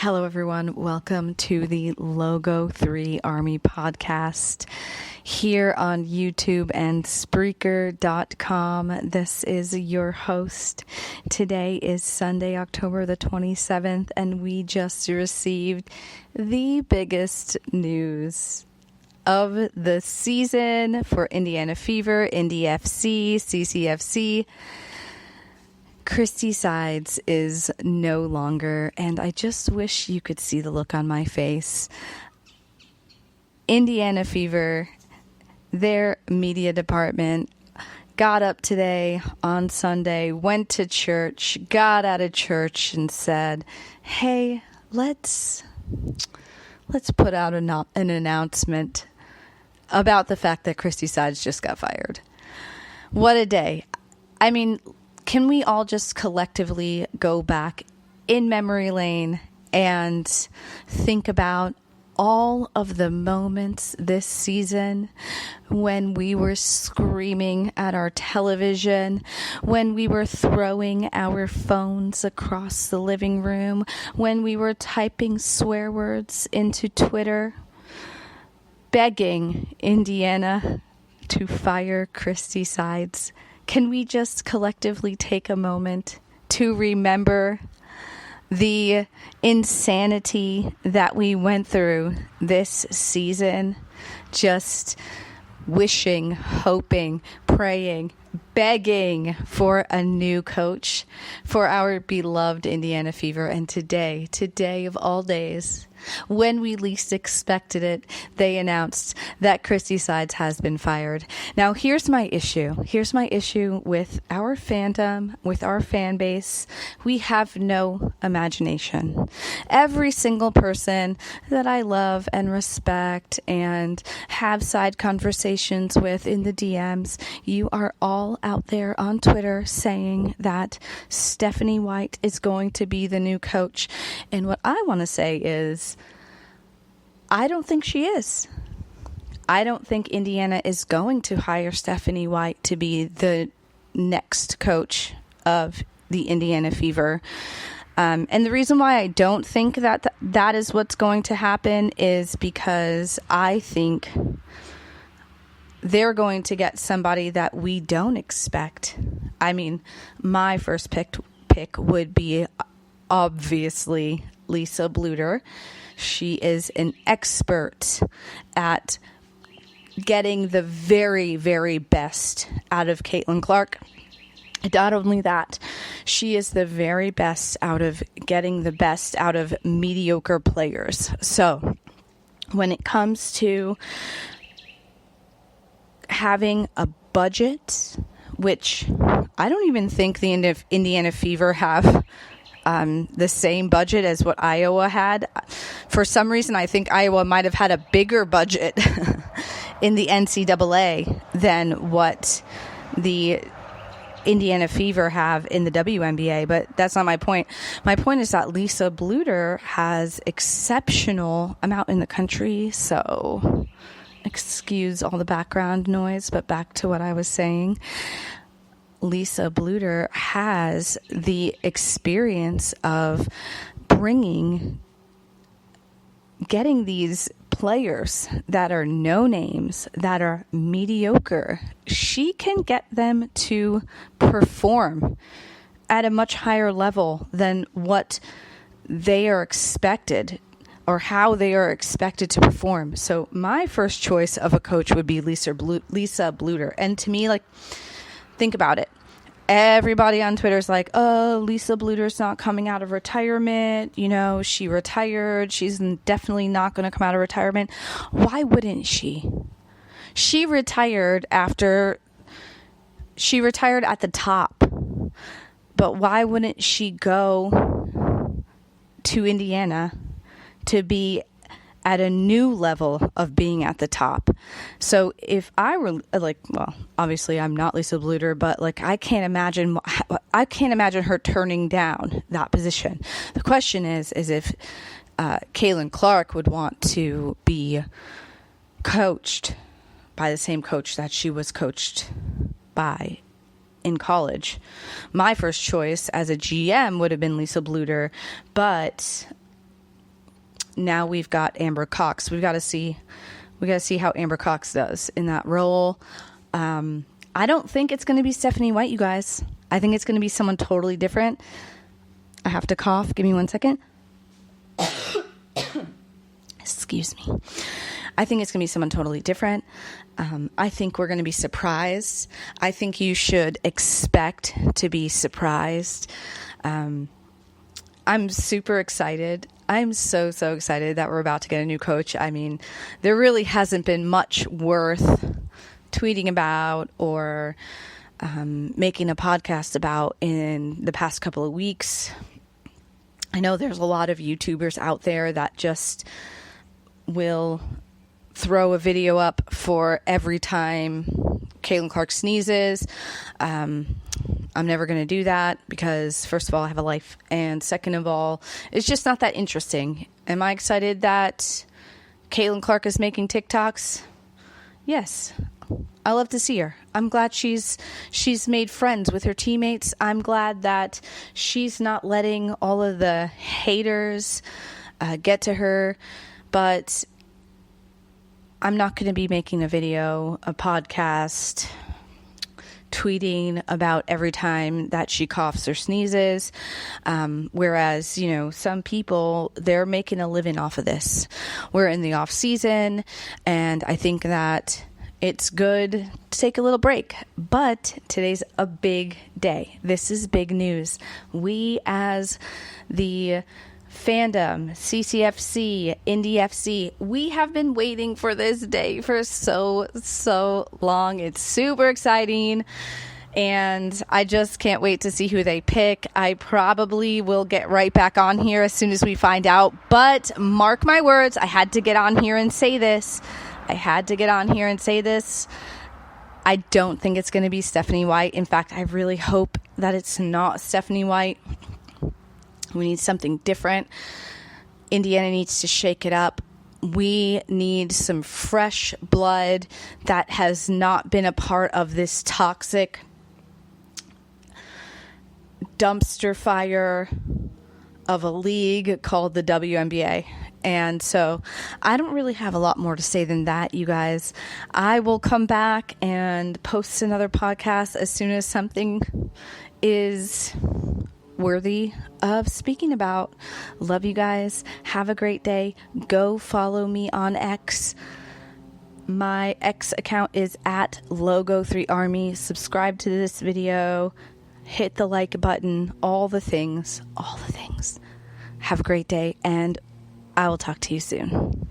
Hello, everyone. Welcome to the Logo3Army Podcast here on YouTube and Spreaker.com. This is your host. Today is Sunday, October the 27th, and we just received the biggest news of the season for Indiana Fever, Indy FC, CCFC. Christie Sides is no longer, and I just wish you could see the look on my face. Indiana Fever, their media department, got up today on Sunday, went to church, got out of church and said, hey, let's put out an announcement about the fact that Christie Sides just got fired. What a day. I mean, can we all just collectively go back in memory lane and think about all of the moments this season when we were screaming at our television, when we were throwing our phones across the living room, when we were typing swear words into Twitter, begging Indiana to fire Christie Sides? Can we just collectively take a moment to remember the insanity that we went through this season? Just wishing, hoping, praying, begging for a new coach for our beloved Indiana Fever. And today of all days, when we least expected it, they announced that Christie Sides has been fired. Now, here's my issue. Here's my issue with our fandom, with our fan base. We have no imagination. Every single person that I love and respect and have side conversations with in the DMs, you are all out there on Twitter saying that Stephanie White is going to be the new coach. And what I want to say is, I don't think she is. I don't think Indiana is going to hire Stephanie White to be the next coach of the Indiana Fever. And the reason why I don't think that is what's going to happen is because I think they're going to get somebody that we don't expect. I mean, my first pick would be obviously Lisa Bluder. She is an expert at getting the very, very best out of Caitlin Clark. Not only that, she is the very best out of getting the best out of mediocre players. So when it comes to having a budget, which I don't even think the Indiana Fever have the same budget as what Iowa had. For some reason, I think Iowa might have had a bigger budget in the NCAA than what the Indiana Fever have in the WNBA, but that's not my point. My point is that Lisa Bluder has exceptional. I'm out in the country, so excuse all the background noise, but back to what I was saying. Lisa Bluder has the experience of getting these players that are no names, that are mediocre. She can get them to perform at a much higher level than what they are expected or how they are expected to perform. So my first choice of a coach would be Lisa Bluder. And to me, think about it. Everybody on Twitter is like, oh, Lisa Bluder's not coming out of retirement. You know, she retired. She's definitely not going to come out of retirement. Why wouldn't she? She retired at the top. But why wouldn't she go to Indiana to be at a new level of being at the top? So if I were obviously I'm not Lisa Bluder, but I can't imagine her turning down that position. The question is if Caitlin Clark would want to be coached by the same coach that she was coached by in college. My first choice as a GM would have been Lisa Bluder, but now we've got Amber Cox. We got to see how Amber Cox does in that role. I don't think it's going to be Stephanie White, you guys. I think it's going to be someone totally different. I have to cough. Give me 1 second. Excuse me. I think it's going to be someone totally different. I think we're going to be surprised. I think you should expect to be surprised. I'm super excited. I'm so excited that we're about to get a new coach. I mean, there really hasn't been much worth tweeting about or making a podcast about in the past couple of weeks. I know there's a lot of YouTubers out there that just will throw a video up for every time Caitlin Clark sneezes. I'm never going to do that because, first of all, I have a life, and second of all, it's just not that interesting. Am I excited that Caitlin Clark is making TikToks? Yes. I love to see her. I'm glad she's made friends with her teammates. I'm glad that she's not letting all of the haters get to her, but I'm not going to be making a video, a podcast, tweeting about every time that she coughs or sneezes. Whereas, some people, they're making a living off of this. We're in the off season, and I think that it's good to take a little break. But today's a big day. This is big news. We, as the fandom, CCFC, Indy FC, we have been waiting for this day for so long. It's super exciting, and I just can't wait to see who they pick. I probably will get right back on here as soon as we find out, but mark my words, I had to get on here and say this. I don't think it's going to be Stephanie White. In fact, I really hope that it's not Stephanie White. We need something different. Indiana needs to shake it up. We need some fresh blood that has not been a part of this toxic dumpster fire of a league called the WNBA. And so I don't really have a lot more to say than that, you guys. I will come back and post another podcast as soon as something is worthy of speaking about. Love you guys. Have a great day. Go follow me on X. My X account is at Logo3Army. Subscribe to this video. Hit the like button. All the things. Have a great day, and I will talk to you soon.